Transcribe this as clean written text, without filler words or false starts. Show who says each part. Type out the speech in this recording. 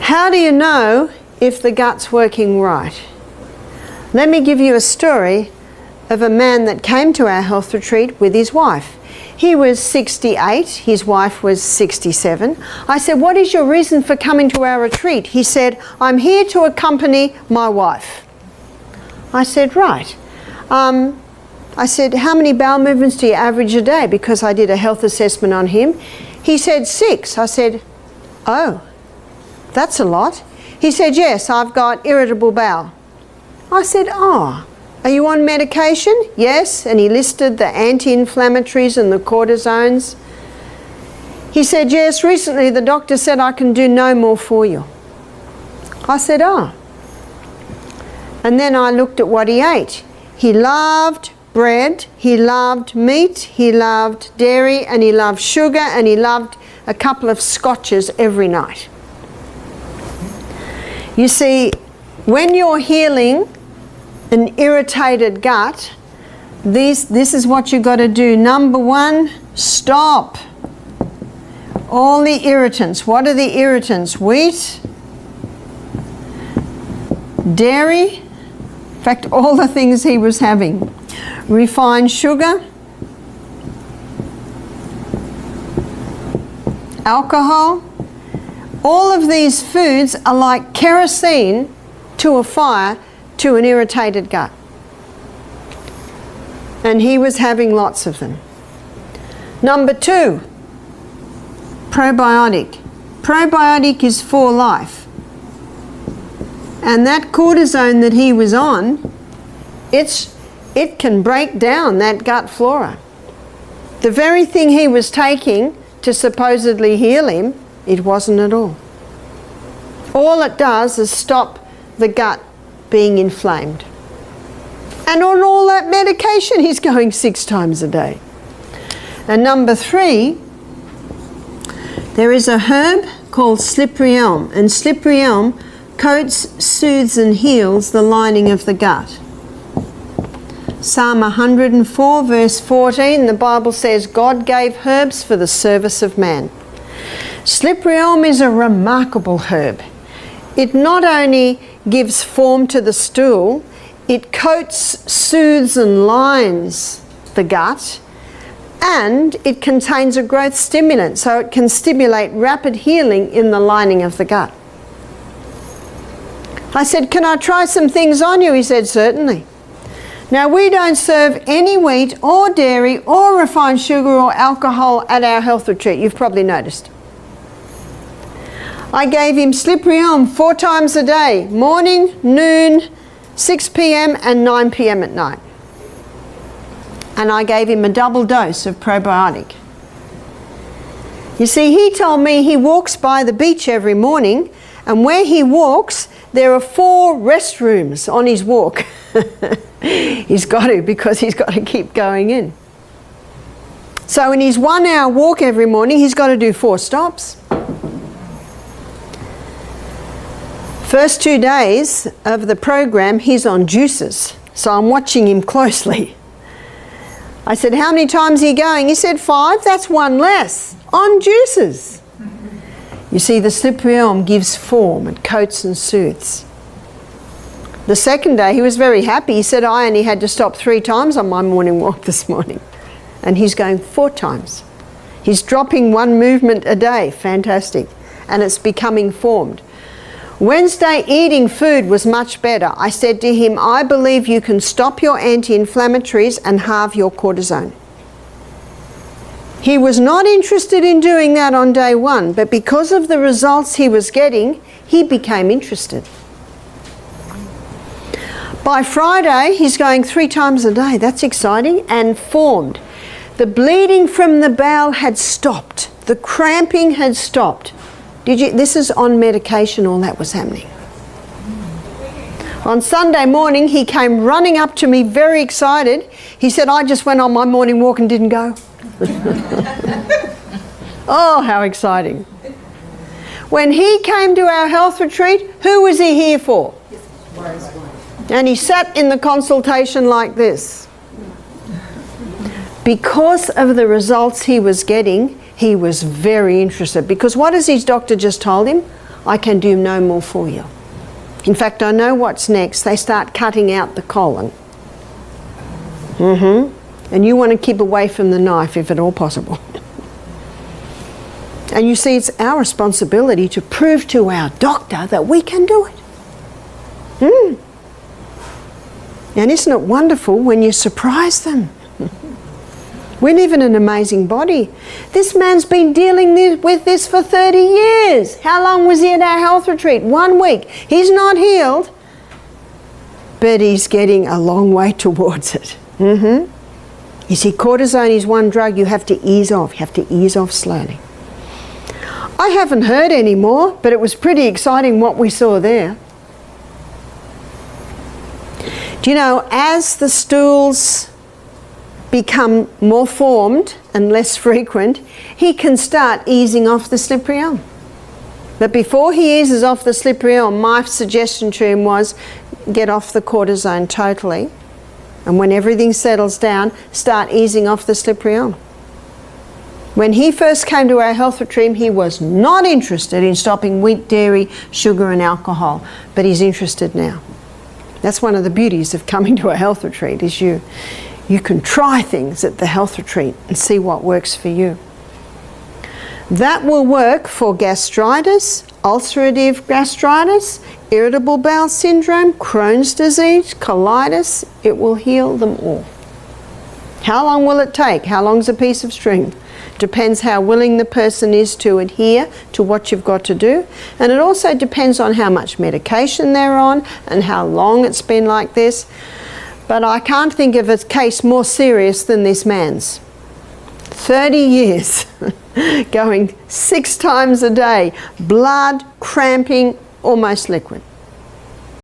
Speaker 1: How do you know if the gut's working right? Let me give you a story of a man that came to our health retreat with his wife. He was 68, his wife was 67. I said, what is your reason for coming to our retreat? He said, I'm here to accompany my wife. I said, right. I said, how many bowel movements do you average a day? Because I did a health assessment on him. He said 6. I said, oh, that's a lot. He said, yes, I've got irritable bowel. I said, oh, are you on medication? Yes. And he listed the anti-inflammatories and the cortisones. He said, yes, recently the doctor said I can do no more for you. I said, oh. And then I looked at what he ate. He loved bread, he loved meat, he loved dairy, and he loved sugar, and he loved a couple of scotches every night. You see, when you're healing an irritated gut, this is what you've got to do. Number 1, stop all the irritants. What are the irritants? Wheat, dairy, in fact, all the things he was having. Refined sugar, alcohol. All of these foods are like kerosene to a fire to an irritated gut. And he was having lots of them. Number 2, probiotic. Probiotic is for life. And that cortisone that he was on, it can break down that gut flora. The very thing he was taking to supposedly heal him, it wasn't at all. All it does is stop the gut being inflamed. And on all that medication, he's going 6 times a day. And number 3, there is a herb called slippery elm. And slippery elm coats, soothes and heals the lining of the gut. Psalm 104 verse 14, the Bible says, God gave herbs for the service of man. Slippery elm is a remarkable herb. It not only gives form to the stool, it coats, soothes and lines the gut, and it contains a growth stimulant, so it can stimulate rapid healing in the lining of the gut. I said, can I try some things on you? He said, certainly. Now, we don't serve any wheat or dairy or refined sugar or alcohol at our health retreat. You've probably noticed. I gave him slippery elm 4 times a day, morning, noon, 6 p.m. and 9 p.m. at night. And I gave him a double dose of probiotic. You see, he told me he walks by the beach every morning, and where he walks, there are 4 restrooms on his walk. He's got to, because he's got to keep going in. So in his 1-hour walk every morning, he's got to do 4 stops. First 2 days of the program, he's on juices. So I'm watching him closely. I said, how many times are you going? He said, 5. That's 1 less. On juices. You see, the slippery elm gives form. It coats and soothes. The second day, he was very happy. He said, I only had to stop 3 times on my morning walk this morning. And he's going 4 times. He's dropping 1 movement a day. Fantastic. And it's becoming formed. Wednesday, eating food was much better. I said to him, I believe you can stop your anti-inflammatories and halve your cortisone. He was not interested in doing that on day 1, but because of the results he was getting, he became interested. By Friday, he's going 3 times a day. That's exciting. And formed. The bleeding from the bowel had stopped. The cramping had stopped. This is on medication, all that was happening. On Sunday morning, he came running up to me very excited. He said, I just went on my morning walk and didn't go. Oh, how exciting. When he came to our health retreat, who was he here for? And he sat in the consultation like this. Because of the results he was getting, he was very interested. Because what has his doctor just told him? I can do no more for you. In fact, I know what's next. They start cutting out the colon. And you want to keep away from the knife if at all possible. And you see, it's our responsibility to prove to our doctor that we can do it. And isn't it wonderful when you surprise them? We live in an amazing body. This man's been dealing with this for 30 years. How long was he at our health retreat? 1 week. He's not healed, but he's getting a long way towards it. You see, cortisone is one drug you have to ease off. You have to ease off slowly. I haven't heard any more, but it was pretty exciting what we saw there. Do you know, as the stools become more formed and less frequent, he can start easing off the slippery elm. But before he eases off the slippery elm, my suggestion to him was get off the cortisone totally, and when everything settles down, start easing off the slippery elm. When he first came to our health retreat, he was not interested in stopping wheat, dairy, sugar and alcohol, but he's interested now. That's one of the beauties of coming to a health retreat, is you can try things at the health retreat and see what works for you. That will work for gastritis, ulcerative gastritis, irritable bowel syndrome, Crohn's disease, colitis. It will heal them all. How long will it take? How long's a piece of string? Depends how willing the person is to adhere to what you've got to do. And it also depends on how much medication they're on and how long it's been like this. But I can't think of a case more serious than this man's. 30 years, going 6 times a day, blood, cramping, almost liquid.